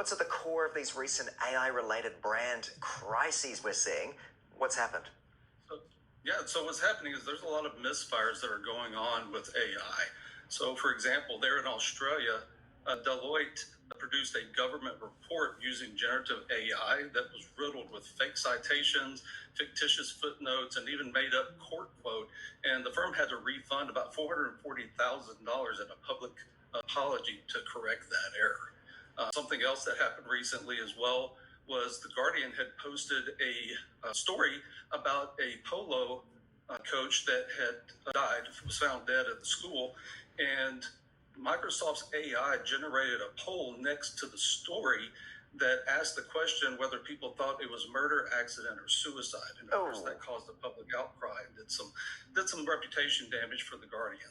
What's at the core of these recent AI-related brand crises we're seeing? What's happened? So what's happening is there's a lot of misfires that are going on with AI. So, for example, there in Australia, Deloitte produced a government report using generative AI that was riddled with fake citations, fictitious footnotes, and even made up court quote. And the firm had to refund about $440,000 in a public apology to correct that error. Something else that happened recently as well was The Guardian had posted a story about a polo coach that had died, was found dead at the school, and Microsoft's AI generated a poll next to the story that asked the question whether people thought it was murder, accident, or suicide. And of course, that caused a public outcry and did some reputation damage for The Guardian.